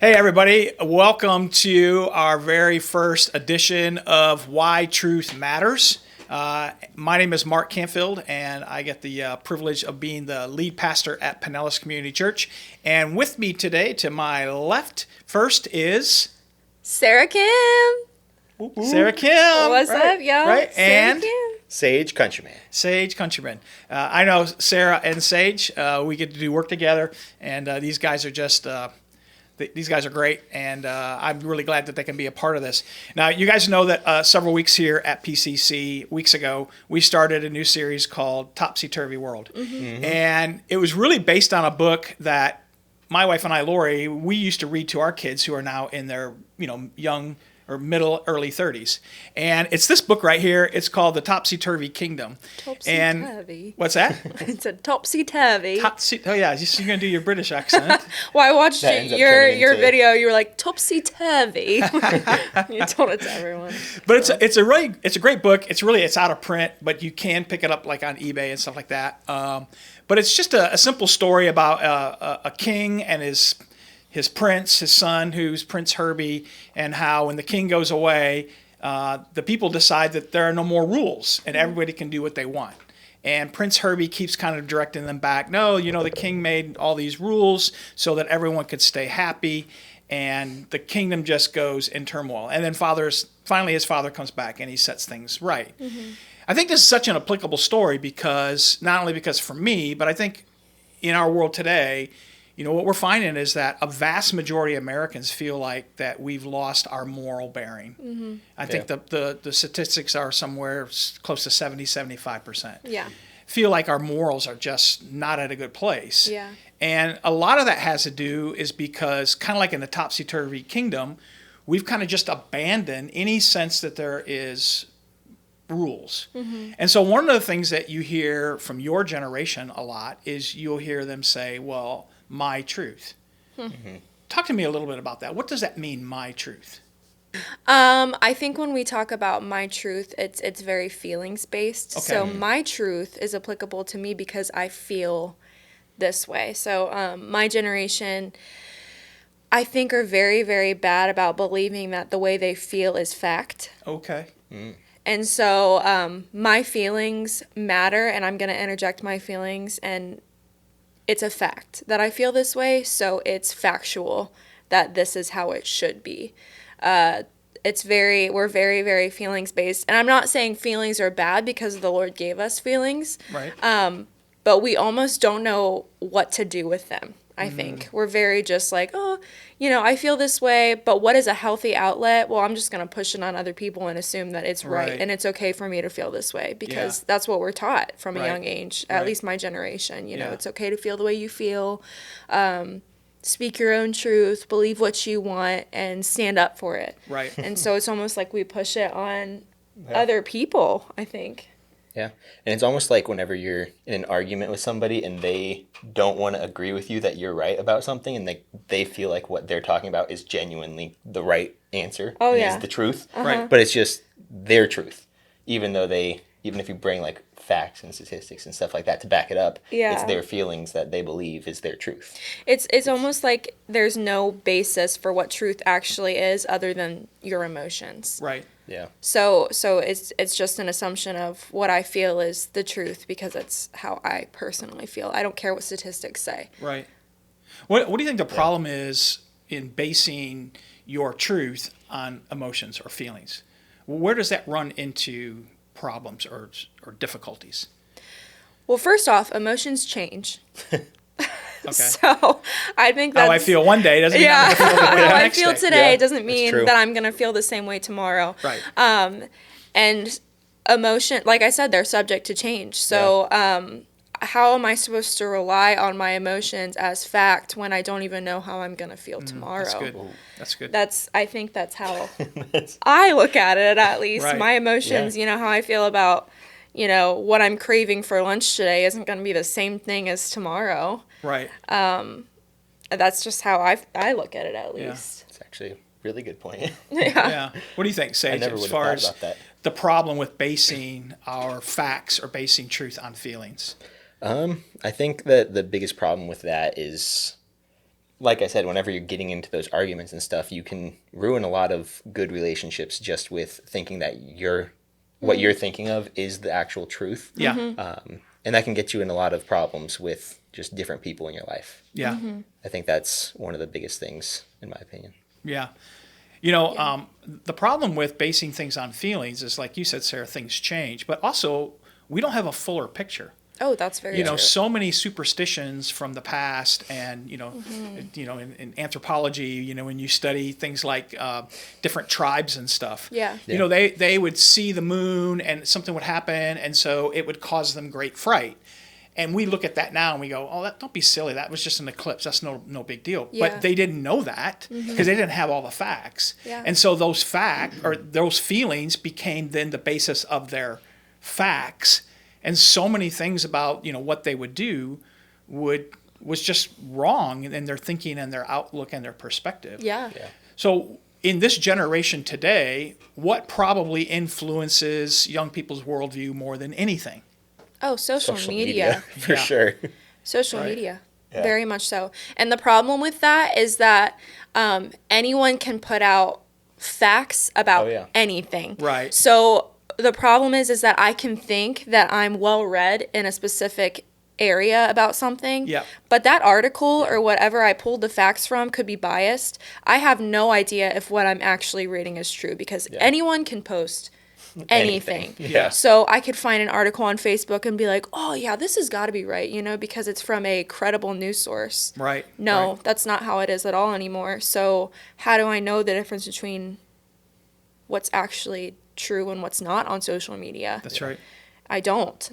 Hey, everybody. Welcome to our very first edition of Why Truth Matters. My name is Mark Canfield, and I get the privilege of being the lead pastor at Pinellas Community Church. And with me today, to my left, first is Sarah Kim. Sarah Kim. What's up, y'all? Right? Sarah And Kim. Sage Countryman. Sage Countryman. I know Sarah and Sage. We get to do work together, and these guys are just... These guys are great, and I'm really glad that they can be a part of this. Now, you guys know that several weeks here at PCC, weeks ago, we started a new series called Topsy Turvy World. And it was really based on a book that my wife and I, Lori, we used to read to our kids who are now in their young or middle, early 30s. And it's this book right here. It's called The Topsy-Turvy Kingdom. Topsy-turvy. What's that? It's a topsy-turvy. Oh, yeah. You're going to do your British accent. Well, I watched That ends up your turning into- video. You were like, topsy-turvy. You told it to everyone. But it's a great book. It's out of print, but you can pick it up like on eBay and stuff like that. But it's just a simple story about a king and his prince, his son, who's Prince Herbie, and how when the king goes away, the people decide that there are no more rules and everybody can do what they want. And Prince Herbie keeps kind of directing them back. No, the king made all these rules so that everyone could stay happy, and the kingdom just goes in turmoil. And then finally his father comes back and he sets things right. I think this is such an applicable story because not only because for me, but I think in our world today, what we're finding is that a vast majority of Americans feel like that we've lost our moral bearing. I think the statistics are somewhere close to 70-75%. Yeah. Feel like our morals are just not at a good place. Yeah. And a lot of that has to do is because, kind of like in the Topsy-Turvy Kingdom, we've kind of just abandoned any sense that there is rules. And so one of the things that you hear from your generation a lot is you'll hear them say, well, my truth. Talk to me a little bit about that. What does that mean, my truth? I think when we talk about my truth, it's very feelings based. Okay. So my truth is applicable to me because I feel this way. So my generation, I think, are very, very bad about believing that the way they feel is fact. Okay. And so my feelings matter, and I'm going to interject my feelings, and it's a fact that I feel this way, so it's factual that this is how it should be. We're very, very feelings based, and I'm not saying feelings are bad because the Lord gave us feelings, Right. but we almost don't know what to do with them. I think we're very just like, I feel this way, but what is a healthy outlet? Well, I'm just going to push it on other people and assume that it's right and it's okay for me to feel this way because that's what we're taught from a young age, at least my generation. It's okay to feel the way you feel, speak your own truth, believe what you want, and stand up for it. Right. And so it's almost like we push it on other people, I think. Yeah. And it's almost like whenever you're in an argument with somebody and they don't want to agree with you that you're right about something and they feel like what they're talking about is genuinely the right answer and is the truth. Right. But it's just their truth. Even if you bring like facts and statistics and stuff like that to back it up, it's their feelings that they believe is their truth. It's almost like there's no basis for what truth actually is other than your emotions. Right. Yeah. So it's just an assumption of what I feel is the truth because it's how I personally feel. I don't care what statistics say. Right. What do you think the problem is in basing your truth on emotions or feelings? Where does that run into problems or difficulties? Well, first off, emotions change. Okay. So I think that's... How I feel one day doesn't mean I'm going to feel the way how the I next feel day. today Yeah, doesn't that's mean true. that I'm going to feel the same way tomorrow. Right. And emotion, like I said, they're subject to change. So how am I supposed to rely on my emotions as fact when I don't even know how I'm going to feel tomorrow? That's good. That's good. I think that's how I look at it, at least. Right. My emotions, how I feel about, what I'm craving for lunch today isn't going to be the same thing as tomorrow. Right. That's just how I look at it, at least. It's actually a really good point. Yeah. What do you think, Sage, I never as would have far thought as about that. the problem with basing our facts or basing truth on feelings? I think that the biggest problem with that is like I said, whenever you're getting into those arguments and stuff, you can ruin a lot of good relationships just with thinking that what you're thinking of is the actual truth. Yeah. And that can get you in a lot of problems with just different people in your life. Yeah. I think that's one of the biggest things, in my opinion. Yeah. The problem with basing things on feelings is, like you said, Sarah, things change, but also we don't have a fuller picture. Oh, that's very true. So many superstitions from the past, and in anthropology, when you study things like different tribes and stuff, they would see the moon and something would happen, and so it would cause them great fright. And we look at that now and we go, "Oh, don't be silly. That was just an eclipse. That's no big deal." Yeah. But they didn't know that because they didn't have all the facts, and so those those feelings became then the basis of their facts. And so many things about what they would do was just wrong in their thinking and their outlook and their perspective. Yeah. So in this generation today, what probably influences young people's worldview more than anything? Oh, social media. For sure. Social media. Yeah. Very much so. And the problem with that is that anyone can put out facts about anything. Right. So the problem is that I can think that I'm well read in a specific area about something, but that article or whatever I pulled the facts from could be biased. I have no idea if what I'm actually reading is true because anyone can post anything. Yeah. So I could find an article on Facebook and be like, "Oh yeah, this has got to be right," because it's from a credible news source. Right. No, that's not how it is at all anymore. So how do I know the difference between what's actually true and what's not on social media? That's right. I don't.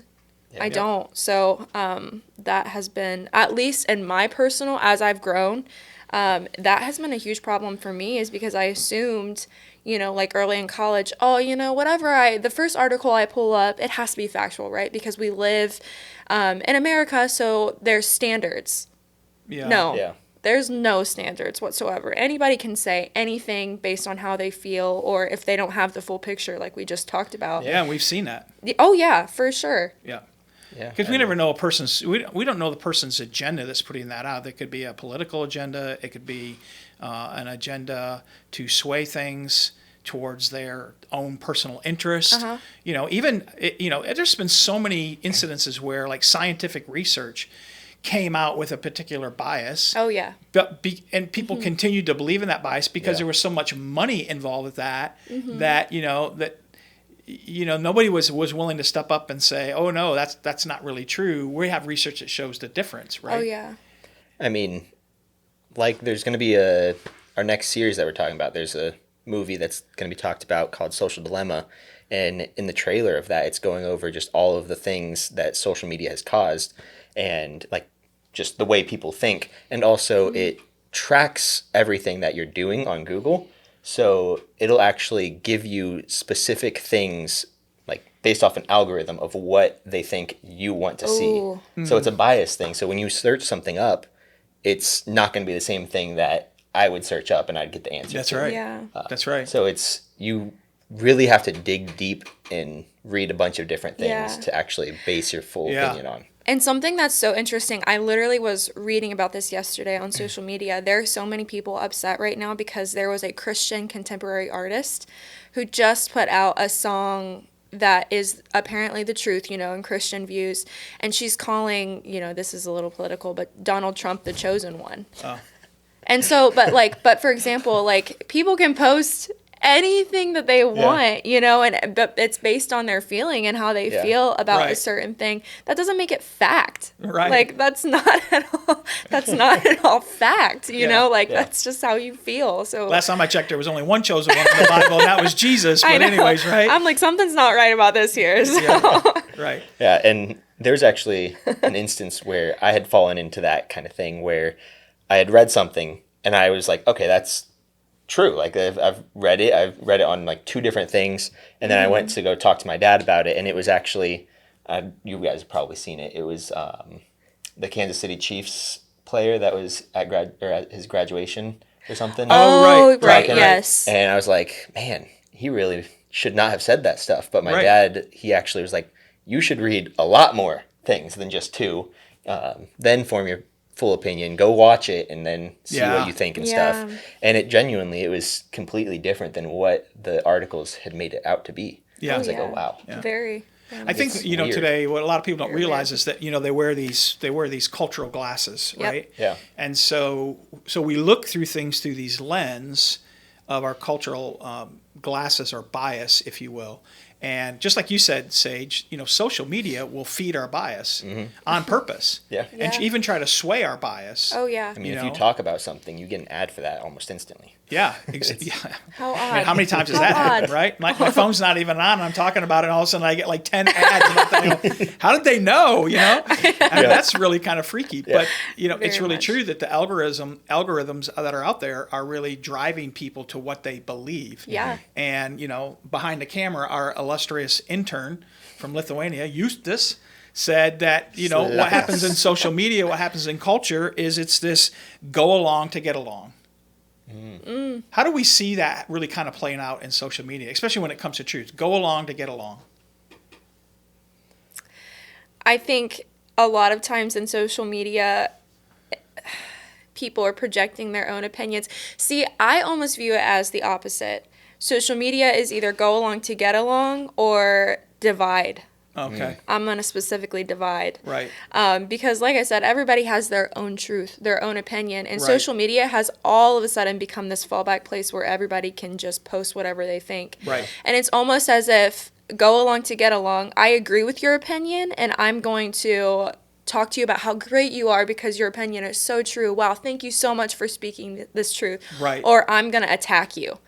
I don't. So that has been, at least in my personal, as I've grown, that has been a huge problem for me, is because I assumed, like early in college, the first article I pull up, it has to be factual, right? Because we live in America, so there's standards. Yeah. No. Yeah. There's no standards whatsoever. Anybody can say anything based on how they feel or if they don't have the full picture, like we just talked about. Yeah, we've seen that. Oh, yeah, for sure. Yeah. Because we never know we don't know the person's agenda that's putting that out. It could be a political agenda. It could be an agenda to sway things towards their own personal interest. There's been so many incidences where, like, scientific research came out with a particular bias. Oh, yeah. And people continued to believe in that bias because there was so much money involved with that, that nobody was willing to step up and say, "Oh no, that's not really true. We have research that shows the difference," right? Oh yeah. I mean, like, there's going to be our next series that we're talking about. There's a movie that's going to be talked about called Social Dilemma, and in the trailer of that, it's going over just all of the things that social media has caused, and like just the way people think, and also it tracks everything that you're doing on Google. So it'll actually give you specific things, like based off an algorithm of what they think you want to see. So it's a bias thing. So when you search something up, it's not going to be the same thing that I would search up and I'd get the answer. That's to. right. Yeah. That's right. So you really have to dig deep and read a bunch of different things to actually base your full opinion on. And something that's so interesting, I literally was reading about this yesterday on social media. There are so many people upset right now because there was a Christian contemporary artist who just put out a song that is apparently the truth, in Christian views. And she's calling, this is a little political, but Donald Trump the chosen one. Oh. And so, but for example, like, people can post anything that they want, but it's based on their feeling and how they feel about a certain thing. That doesn't make it fact. Right. Like, that's not at all fact, that's just how you feel. So last time I checked, there was only one chosen one in the Bible, and that was Jesus. But anyways, right? I'm like, something's not right about this here. So. Yeah. Right. Yeah, and there's actually an instance where I had fallen into that kind of thing where I had read something and I was like, okay, that's true. Like, I've read it on like two different things, and then I went to go talk to my dad about it, and it was actually you guys have probably seen it. It was the Kansas City Chiefs player that was at his graduation or something. Oh, right, yes. And I was like, man, he really should not have said that stuff. But my dad, he actually was like, you should read a lot more things than just two, then form your full opinion. Go watch it and then see Yeah. what you think and Yeah. stuff. And it was completely different than what the articles had made it out to be. Yeah. I was like, oh wow. Very. I think It's you know weird. today what a lot of people don't Very realize weird. is that you know they wear these cultural glasses, Yep. right? Yeah. And so we look through things through these lens of our cultural glasses or bias, if you will. And just like you said, Sage, you know, social media will feed our bias on purpose. Yeah. And Yeah. even try to sway our bias. Oh yeah. I mean, You if you know? talk about something, you get an ad for that almost instantly. Yeah. Yeah. How odd. I mean, how many times has How that happened, odd. right? My phone's not even on, and I'm talking about it, and all of a sudden I get like 10 ads. And I'm thinking, how did they know, you know? I mean, that's really kind of freaky. But, you know, it's Very really much. true that the algorithms that are out there are really driving people to what they believe. Yeah. And, you know, behind the camera, our illustrious intern from Lithuania, Eustace, said that, you know, what happens in social media, what happens in culture is it's this go along to get along. How do we see that really kind of playing out in social media, especially when it comes to truth? Go along to get along. I think a lot of times in social media, people are projecting their own opinions. See, I almost view it as the opposite. Social media is either go along to get along or divide. Okay. I'm going to specifically divide. Right. Because, like I said, everybody has their own truth, their own opinion. And Right. social media has all of a sudden become this fallback place where everybody can just post whatever they think. Right. And it's almost as if go along to get along. I agree with your opinion, and I'm going to talk to you about how great you are because your opinion is so true. Wow, thank you so much for speaking this truth. Right. Or I'm going to attack you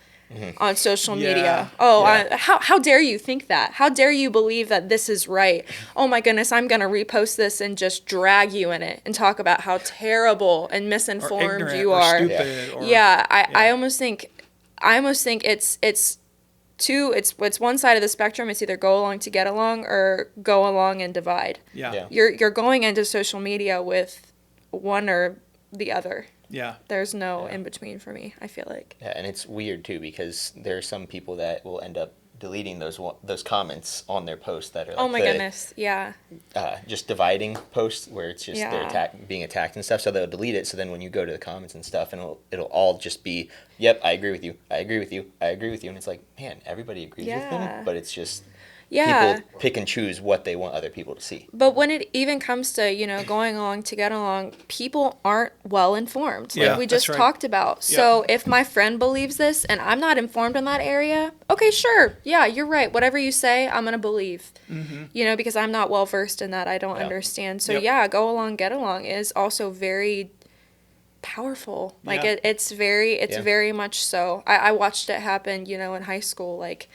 on social Yeah, media. Oh, yeah. how dare you think that? How dare you believe that this is right? Oh my goodness, I'm going to repost this and just drag you in it and talk about how terrible and Or misinformed ignorant you or are. stupid. Or, Yeah, I almost think it's one side of the spectrum. It's either go along to get along or go along and divide. Yeah. Yeah. You're going into social media with one or the other. Yeah. There's no in between for me, I feel like. Yeah, and it's weird too because there are some people that will end up deleting those comments on their posts that are like Oh my the, goodness, yeah. just dividing posts where it's just they're Yeah. being attacked and stuff. So they'll delete it. So then when you go to the comments and stuff, and it'll all just be, "Yep, I agree with you. I agree with you. I agree with you." And it's like, man, everybody agrees with Yeah. them, but it's just Yeah. people pick and choose what they want other people to see. But when it even comes to, going along to get along, people aren't well informed. Yeah, Like we that's just right. talked about. So if my friend believes this and I'm not informed in that area, okay, sure. Yeah, you're right. Whatever you say, I'm going to believe. Because I'm not well versed in that. I don't Yeah. understand. So Yep. yeah, go along, get along is also very powerful. Like Yeah. it's Yeah. very much so. I watched it happen, in high school, like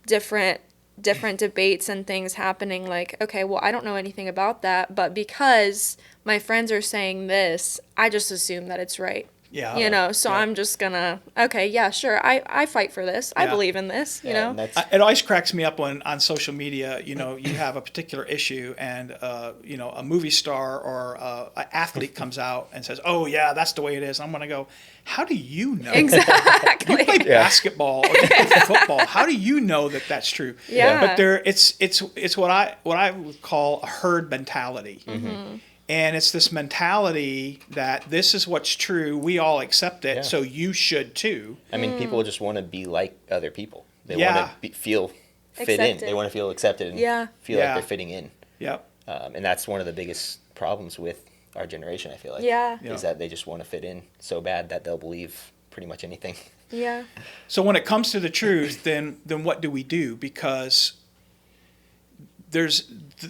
different debates and things happening, like, okay, well, I don't know anything about that, but because my friends are saying this, I just assume that it's right. Yeah. So Yeah. I'm just gonna, okay, yeah, sure, I fight for this. I Yeah. believe in this, you Yeah, know? and that's It always cracks me up when on social media, you have a particular issue and, a movie star or an athlete comes out and says, oh, yeah, that's the way it is. I'm going to go, how do you know? Exactly. You play basketball or you play football. How do you know that that's true? Yeah. But it's what I would call a herd mentality. And it's this mentality that this is what's true. We all accept it, Yeah. so you should too. I mean, people just want to be like other people. They Yeah. want to feel fit in. Accepted. They want to feel accepted and Yeah. feel Yeah. like they're fitting in. Yep. And that's one of the biggest problems with our generation, I feel like. Yeah. Yeah. Is that they just want to fit in so bad that they'll believe pretty much anything. Yeah. So when it comes to the truth, then what do we do? Because there's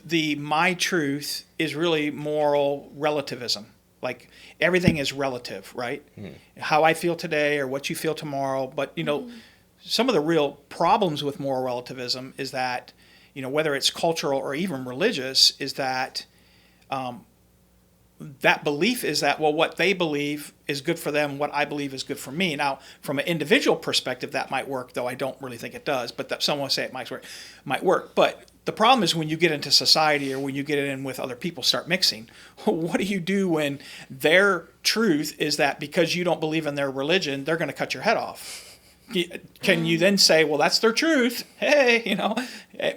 the my truth is really moral relativism. Like everything is relative, right? How I feel today or what you feel tomorrow. But some of the real problems with moral relativism is that whether it's cultural or even religious, is that that belief is that, well, what they believe is good for them, what I believe is good for me. Now, from an individual perspective, that might work, though I don't really think it does, but that someone will say it might work. But the problem is when you get into society or when you get in with other people, start mixing. What do you do when their truth is that because you don't believe in their religion, they're going to cut your head off? Can you then say, well, that's their truth. Hey,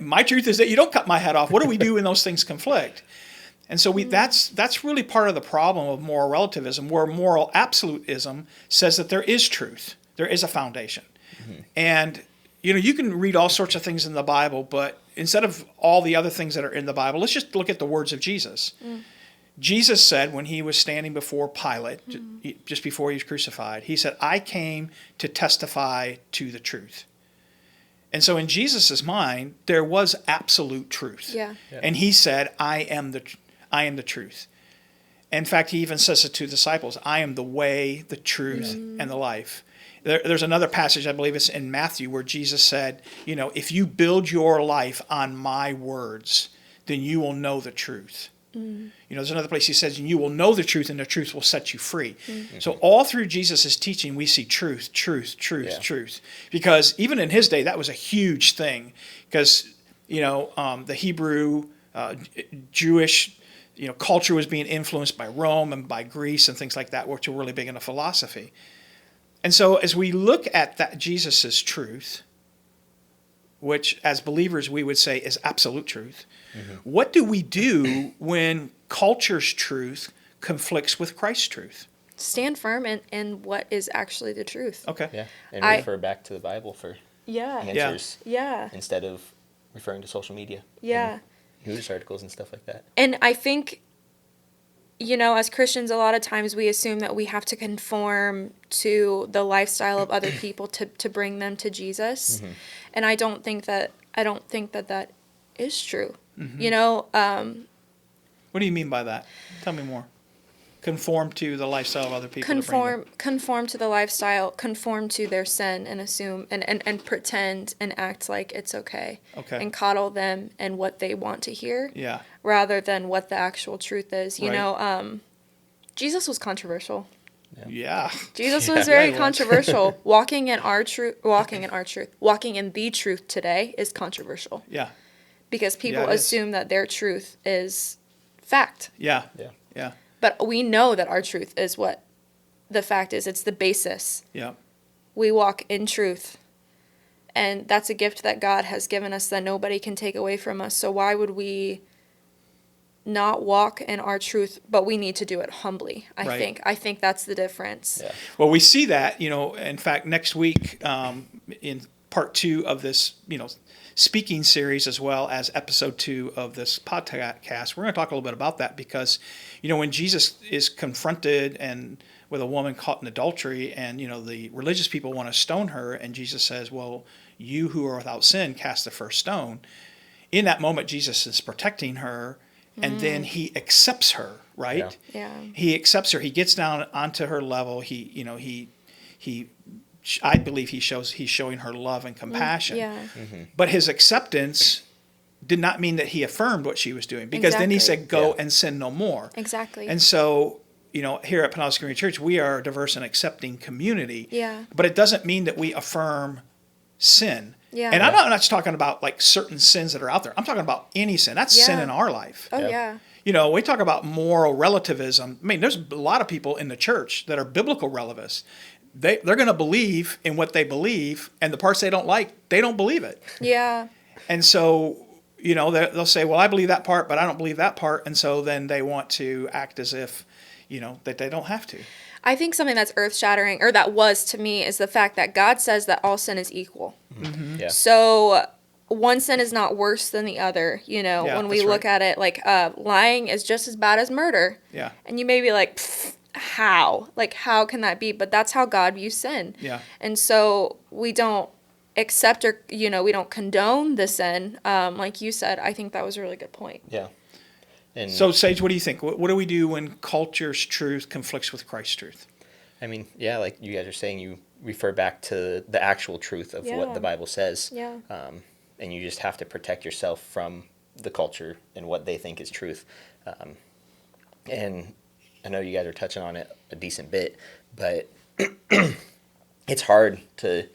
my truth is that you don't cut my head off. What do we do when those things conflict? And so that's really part of the problem of moral relativism, where moral absolutism says that there is truth, there is a foundation. And you can read all sorts of things in the Bible, but instead of all the other things that are in the Bible, let's just look at the words of Jesus. Jesus said when he was standing before Pilate, just before he was crucified, he said, "I came to testify to the truth." And so in Jesus' mind, there was absolute truth. Yeah. And he said, I am the truth. In fact, he even says it to the disciples, I am the way, the truth, and the life. There's another passage, I believe it's in Matthew, where Jesus said, if you build your life on my words, then you will know the truth. There's another place he says, you will know the truth and the truth will set you free. So all through Jesus' teaching, we see truth. Because even in his day, that was a huge thing. Because, the Hebrew, Jewish, culture was being influenced by Rome and by Greece and things like that, which were really big into philosophy. And so as we look at that Jesus' truth, which as believers we would say is absolute truth, what do we do when culture's truth conflicts with Christ's truth? Stand firm in what is actually the truth. Okay. Yeah, and refer back to the Bible for answers. Yeah. Instead of referring to social media. Yeah. And news articles and stuff like that. And I think, as Christians, a lot of times we assume that we have to conform to the lifestyle of other people to bring them to Jesus. And I don't think that that is true. What do you mean by that? Tell me more. Conform to the lifestyle of other people. Conform to the lifestyle, conform to their sin, and assume and pretend and act like it's okay. Okay. And coddle them and what they want to hear. Yeah. Rather than what the actual truth is. Right. Jesus was controversial. Yeah. Jesus was very controversial. Walking in the truth today is controversial. Yeah. Because people assume that their truth is fact. Yeah. Yeah. Yeah. But we know that our truth is what the fact is. It's the basis. Yeah. We walk in truth. And that's a gift that God has given us that nobody can take away from us. So why would we not walk in our truth, but we need to do it humbly, I think. I think that's the difference. Yeah. Well, we see that, in fact, next week in part 2 of this, speaking series, as well as episode 2 of this podcast, we're going to talk a little bit about that because, when Jesus is confronted and with a woman caught in adultery and, the religious people want to stone her and Jesus says, well, you who are without sin, cast the first stone. In that moment, Jesus is protecting her and then he accepts her, right? Yeah. He accepts her. He gets down onto her level. I believe he's showing her love and compassion. Yeah. But his acceptance did not mean that he affirmed what she was doing, because then he said, go and sin no more. Exactly. And so, here at Pinellas Community Church, we are a diverse and accepting community. Yeah. But it doesn't mean that we affirm sin. Yeah. And I'm not just talking about like certain sins that are out there. I'm talking about any sin. That's sin in our life. Oh, yeah. We talk about moral relativism. I mean, there's a lot of people in the church that are biblical relativists. They're going to believe in what they believe, and the parts they don't like, they don't believe it. Yeah. And so, they'll say, well, I believe that part, but I don't believe that part. And so then they want to act as if, that they don't have to. I think something that's earth-shattering, or that was to me, is the fact that God says that all sin is equal. Mm-hmm. Yeah. So one sin is not worse than the other, when we look at it. Like, lying is just as bad as murder. Yeah. And you may be like, how? Like, how can that be? But that's how God views sin. Yeah. And so we don't accept or, we don't condone the sin. Like you said, I think that was a really good point. Yeah. And So, Sage, what do you think? What do we do when culture's truth conflicts with Christ's truth? I mean, yeah, like you guys are saying, you refer back to the actual truth of what the Bible says. Yeah. And you just have to protect yourself from the culture and what they think is truth. And I know you guys are touching on it a decent bit, but it's hard to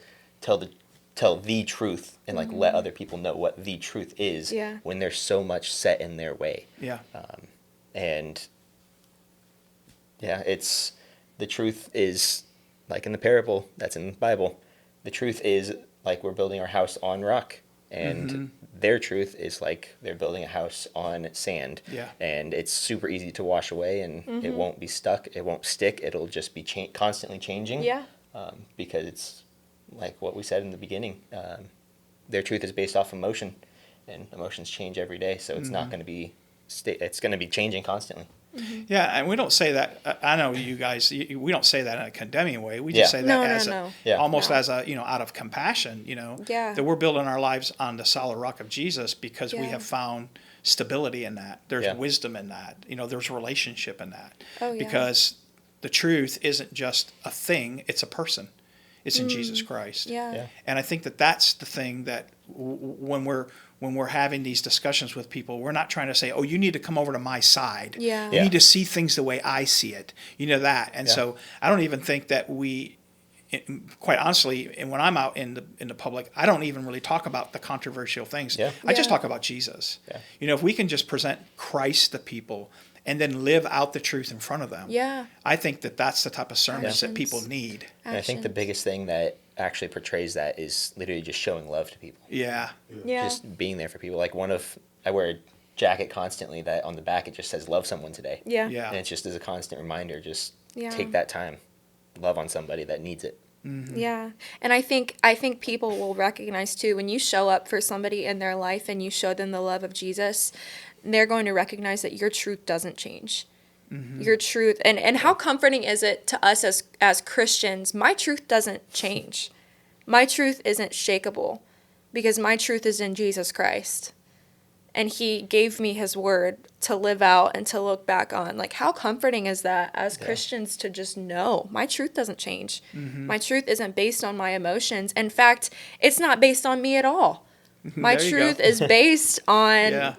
tell the truth and let other people know what the truth is when there's so much set in their way. Yeah. And yeah, the truth is like in the parable that's in the Bible. The truth is like we're building our house on rock, and their truth is like they're building a house on sand. Yeah. And it's super easy to wash away, and it won't be stuck. It won't stick. It'll just be constantly changing. Yeah. Because it's like what we said in the beginning. Their truth is based off emotion, and emotions change every day. So it's not going to be, it's going to be changing constantly. Yeah, and we don't say that. I know you guys. We don't say that in a condemning way. We just say that No, as no. almost No. as a out of compassion. Yeah. That we're building our lives on the solid rock of Jesus because we Yeah. have found stability in that. There's Yeah. wisdom in that. There's relationship in that. Oh, yeah. Because the truth isn't just a thing; it's a person. It's in Jesus Christ. Yeah. Yeah. And I think that that's the thing that when we're having these discussions with people, we're not trying to say, oh, you need to come over to my side. Yeah. You Yeah. need to see things the way I see it. That. And Yeah. so I don't even think that quite honestly, and when I'm out in the public, I don't even really talk about the controversial things. Yeah. I just Yeah. talk about Jesus. Yeah. If we can just present Christ to people and then live out the truth in front of them. Yeah. I think that that's the type of sermons that Actions. people need. And I think the Actions. biggest thing that actually portrays that is literally just showing love to people. Yeah. Yeah. Just being there for people. Like I wear a jacket constantly that on the back it just says love someone today. Yeah. Yeah. And it's just as a constant reminder, just Yeah. take that time. Love on somebody that needs it. Yeah. And I think people will recognize too, when you show up for somebody in their life and you show them the love of Jesus, they're going to recognize that your truth doesn't change. Your truth, and how comforting is it to us as Christians? My truth doesn't change. My truth isn't shakable because my truth is in Jesus Christ. And he gave me his word to live out and to look back on. Like, how comforting is that as Christians to just know my truth doesn't change. My truth isn't based on my emotions. In fact, it's not based on me at all. My There you go. truth is based on Yeah.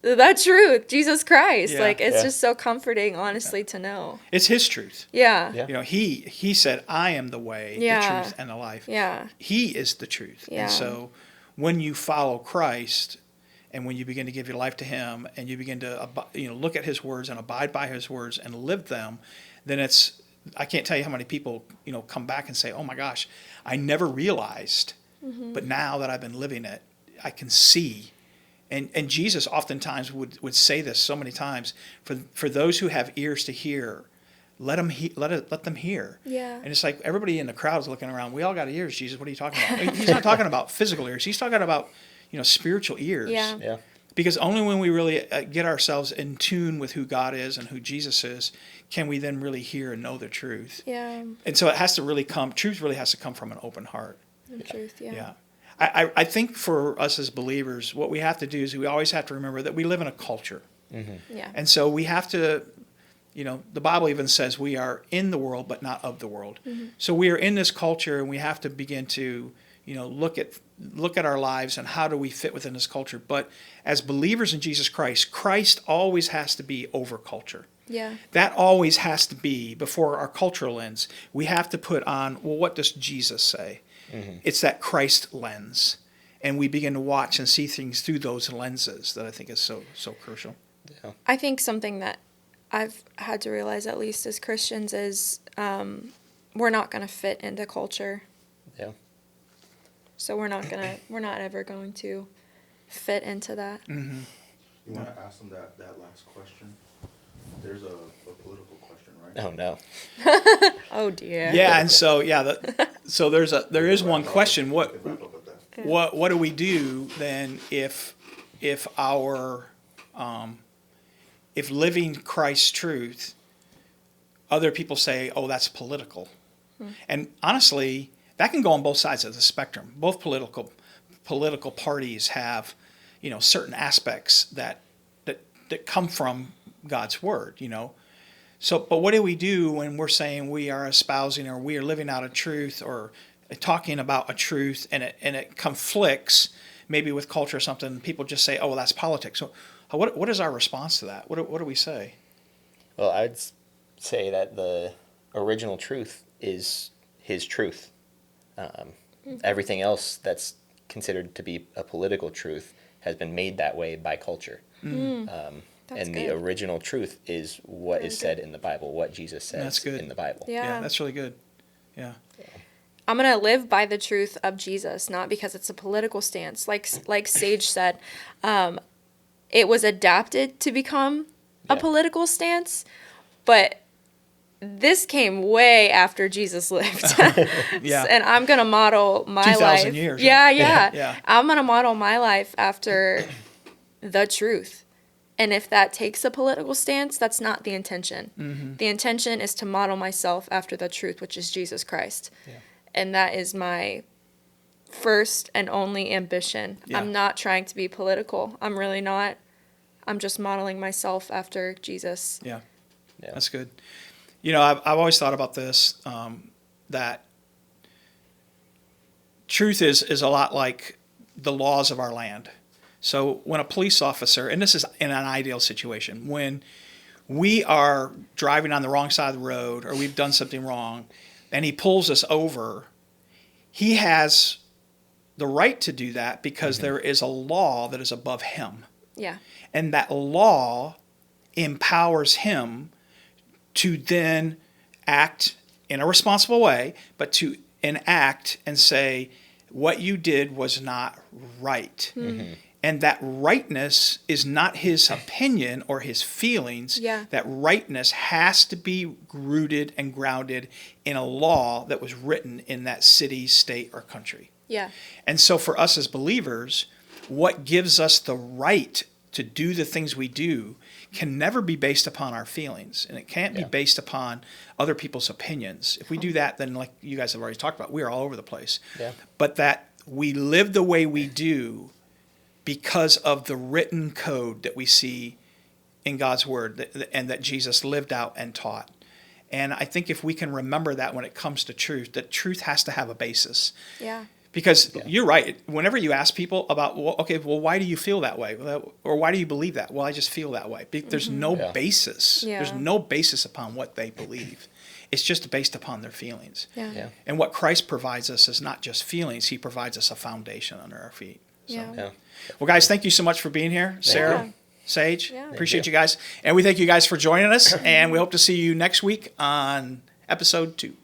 that truth, Jesus Christ. Yeah. Like, it's Yeah. just so comforting, honestly, to know. It's his truth. Yeah. Yeah. He said, I am the way, Yeah. the truth, and the life. Yeah. He is the truth. Yeah. And so when you follow Christ and when you begin to give your life to him and you begin to look at his words and abide by his words and live them, then I can't tell you how many people, come back and say, oh my gosh, I never realized, but now that I've been living it, I can see. And Jesus oftentimes would say this so many times, for those who have ears to hear, let them hear. Yeah. And it's like everybody in the crowd is looking around. We all got ears, Jesus. What are you talking about? He's not talking about physical ears. He's talking about spiritual ears. Yeah. Yeah. Because only when we really get ourselves in tune with who God is and who Jesus is, can we then really hear and know the truth. Yeah. And so it has to really truth really has to come from an open heart. The truth. Yeah. Yeah. I think for us as believers, what we have to do is we always have to remember that we live in a culture. Yeah. And so we have to, the Bible even says we are in the world, but not of the world. So we are in this culture and we have to begin to, look at our lives and how do we fit within this culture. But as believers in Jesus Christ, Christ always has to be over culture. Yeah. That always has to be before our cultural lens. We have to put on, well, what does Jesus say? It's that Christ lens. And we begin to watch and see things through those lenses that I think is so crucial. I think something that I've had to realize, at least as Christians, is we're not going to fit into culture. Yeah. So we're not ever going to fit into that. Mm-hmm. You want to ask them that last question? There's a political question, right? Oh no. Oh dear. Yeah, and so so there is one question. We can wrap up with that. What do we do then if our if living Christ's truth, other people say, oh, that's political. And honestly, that can go on both sides of the spectrum. Both political parties have, certain aspects that come from God's word, So, but what do we do when we're saying we are espousing or we are living out a truth or talking about a truth and it conflicts maybe with culture or something? People just say, oh, well, that's politics. So what is our response to that? What do we say? Well, I'd say that the original truth is his truth. Everything else that's considered to be a political truth has been made that way by culture. That's And good. the original truth is what is said in the Bible, what Jesus says That's good. in the Bible. Yeah. That's really good. Yeah. I'm going to live by the truth of Jesus, not because it's a political stance. Like Sage said, it was adapted to become a political stance, but this came way after Jesus lived. Yeah. And I'm going to model my 2,000 life. years, Yeah, right? yeah. Yeah. I'm going to model my life after the truth. And if that takes a political stance, that's not the intention. Mm-hmm. The intention is to model myself after the truth, which is Jesus Christ. Yeah. And that is my first and only ambition. Yeah. I'm not trying to be political. I'm really not. I'm just modeling myself after Jesus. Yeah. Yeah. That's good. You know, I've always thought about this, that truth is a lot like the laws of our land. So when a police officer, and this is in an ideal situation, when we are driving on the wrong side of the road or we've done something wrong and he pulls us over, he has the right to do that because there is a law that is above him. Yeah. And that law empowers him to then act in a responsible way, but to enact and say, what you did was not right. Mm-hmm. And that rightness is not his opinion or his feelings. Yeah. That rightness has to be rooted and grounded in a law that was written in that city, state, or country. Yeah. And so for us as believers, what gives us the right to do the things we do can never be based upon our feelings, and it can't be based upon other people's opinions. If we do that, then like you guys have already talked about, we're all over the place. Yeah. But that we live the way we do because of the written code that we see in God's word and that Jesus lived out and taught. And I think if we can remember that when it comes to truth, that truth has to have a basis. Yeah. Because you're right. Whenever you ask people about, well, why do you feel that way? Or why do you believe that? Well, I just feel that way. There's no basis. Yeah. There's no basis upon what they believe. It's just based upon their feelings. Yeah. Yeah. And what Christ provides us is not just feelings. He provides us a foundation under our feet. So. Yeah. Yeah. Well, guys, thank you so much for being here. Sarah, you. Sage, Yeah. appreciate you guys. And we thank you guys for joining us. And we hope to see you next week on episode 2.